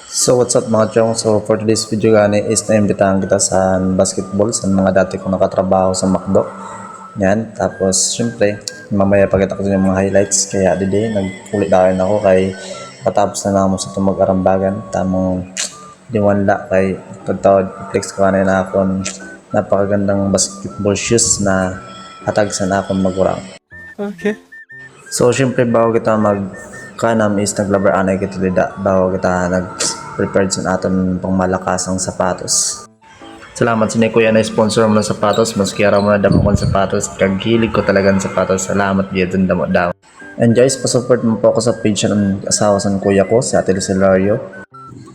So what's up mga chong? So for today's video gani is naimbitahan kita sa basketball sa mga dati kong nakatrabaho sa McDo. Yan, tapos syempre mamaya pagkita ko sa mga highlights kaya today nagkulit dakin ako kay patapos na namo sa itong mag-arambagan tamong diwanla kay tagtawad flex ko na akong napakagandang basketball shoes na hatag sa na akong magurang. Okay. So syempre bago kita kanam is naglabar anay kita dida bago kita prepared sa aton pang malakasang sapatos. Salamat sa ni Kuya na sponsor mo ng sapatos, maski araw mo na damo kong sapatos, kaghilig ko talaga ng sapatos. Salamat dito damo daw. And guys, pasupport mo po ako sa page ng asawa sa Kuya ko, si Ate Lucelario.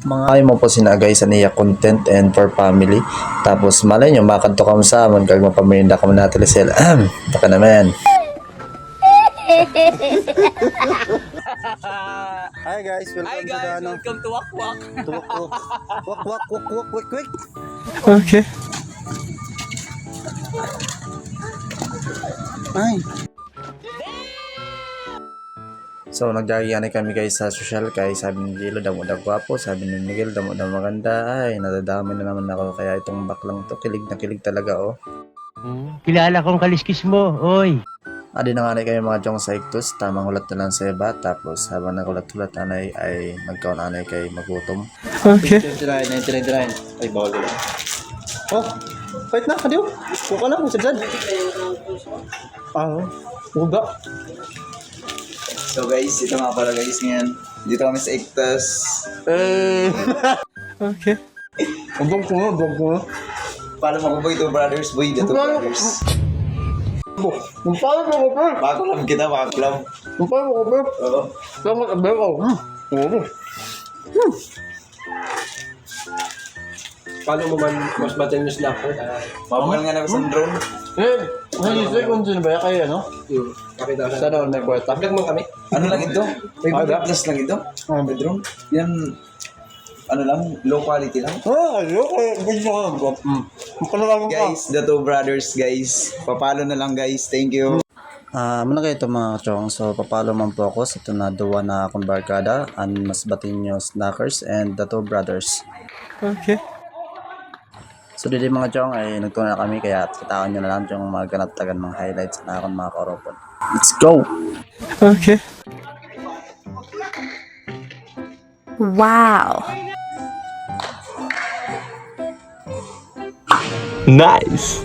Mga ayaw mo po sina guys sa niya content and for family. Tapos malay nyo, makadto ka mo sa amon, kag mapamirinda ka mo na Ate Lucel. Baka naman. Hi guys, welcome to Wak Wak. Quick. Okay. Ay. So nagjagiyan kami guys sa social kay sabi ni Gilo damo daw gwapo, sabi ni Miguel damo daw maganda. Ay nadadami na naman ako kaya itong baklang to kilig na kilig talaga oh. Kilala kong kaliskis mo, oy. Adi na nga kayo mga chong sa iktus, tamang ulat na lang sa iba, tapos habang nagulat-ulat anay ay nagkaon anay kay magutom. Okay. 99. Ay, bawal lang. Oh, fight na, kadiyo. Huwag ka lang, sadyan. Uga. So guys, ito nga pala guys ngayon. Dito kami sa Ictus. Okay. Abang ko. Paano makuboy to brothers? Boy, dito brothers. Paano mo ko? Bakulam kita, bakulam. Paano mo ko? Oo. Salamat ang beko. Paano mo man mas batin yung snapper? Mabugal nga na sa drone. Naisip kung sino ba kaya, no? Pakita sa daw na kwarta. Vlog mo kami. Ano lang ito? May Ada. plus lang ito. May drone. Yan, ano lang, low quality lang. Ayoko. Gusto ko. Makalalang ka. Guys, the two brothers guys. Papalo na lang guys. Thank you. Muna kayo ito mga chong, so papalo man po ako sa ito na duwa na akong barkada, and mas batin nyo snackers and the two brothers. Okay. So dito mga chong ay nagtuna na kami kaya kitaan nyo na lang yung mga ganat-tagan mga highlights na akong mga karopon. Let's go! Okay. Wow. Nice.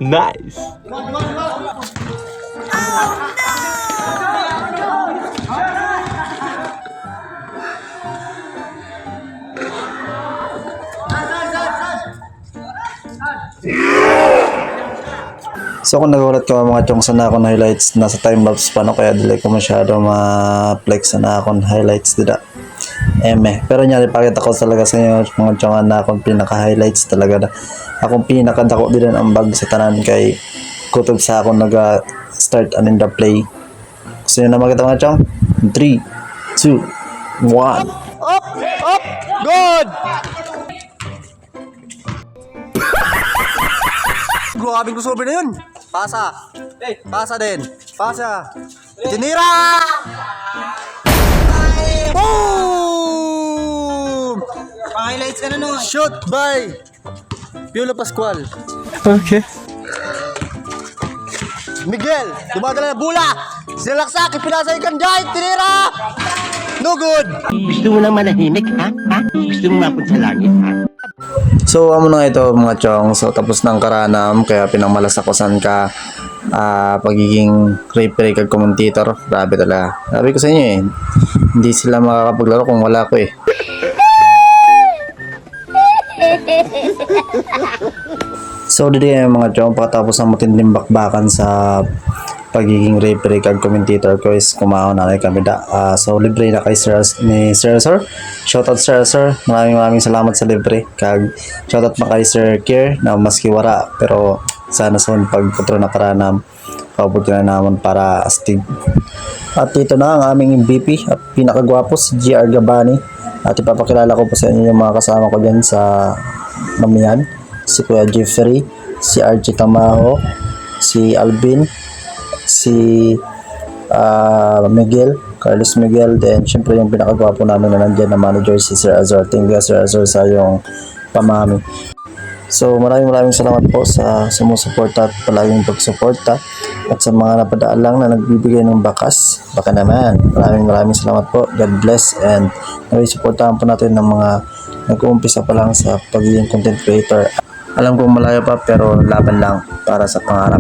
Nice. So kung nagulat ko mga chong sa na akong highlights, nasa timelapse pa no, kaya dili ko masyado ma-flex na akong highlights dida. Pero nyari pakita ko talaga sa inyo mga chong na akong pinaka-highlights talaga na. Akong pinakadako din ang bag sa tanan kay kutob sa akong nag-start and the play. Gusto nyo na makita mga chong? 3, 2, 1. Good. Grabe ko sobrang na yun. Pasa. Pasa din. Pasa. Tinira! Boom! Highlights ka na no. Shoot by Piolo Pascual. Okay. Miguel, dumadala na bola. Sinalaksak, ipinasa yung kanjay. Tinira! No good. Gusto mo lang manahimik, ha? Gusto mo mapunta sa langit, ha? So amo na ito mga chong, so tapos ng karanam kaya pinamalasakosan ka pagiging referee kag commentator. Grabe talaga. Sabi ko sa inyo hindi sila makakapaglaro kung wala ko So dito yung mga chong, pagkatapos ng matinding bakbakan sa pagiging referee kag commentator ko is kumaon na kami da. So libre na kay ni Sir Azor. Shoutout Sir Azor. Maraming salamat sa libre. Kag shoutout pa kay Sir Kier na maski wara pero sana son pagputro na karanam paubuti na naman para astig. At ito na ang aming MVP at pinakagwapo si GR Gabani. At ipapakilala ko po sa inyo yung mga kasama ko dyan sa mamihan. Si Kuya Jeffrey, si Archie Tamaho, si Alvin, si Miguel, Carlos Miguel, then syempre yung pinakagwapo namin na nandyan na manager si Sir Azor. Thank you Sir Azor sa yung pamami. So maraming salamat po sa sumusuporta at palaging pagsuporta at sa mga napadaan lang na nagbibigay ng bakas. Baka naman. Maraming salamat po. God bless and suportahan po natin ng mga nag-uumpisa pa lang sa pagiging content creator. Alam kong malayo pa pero laban lang para sa pangarap.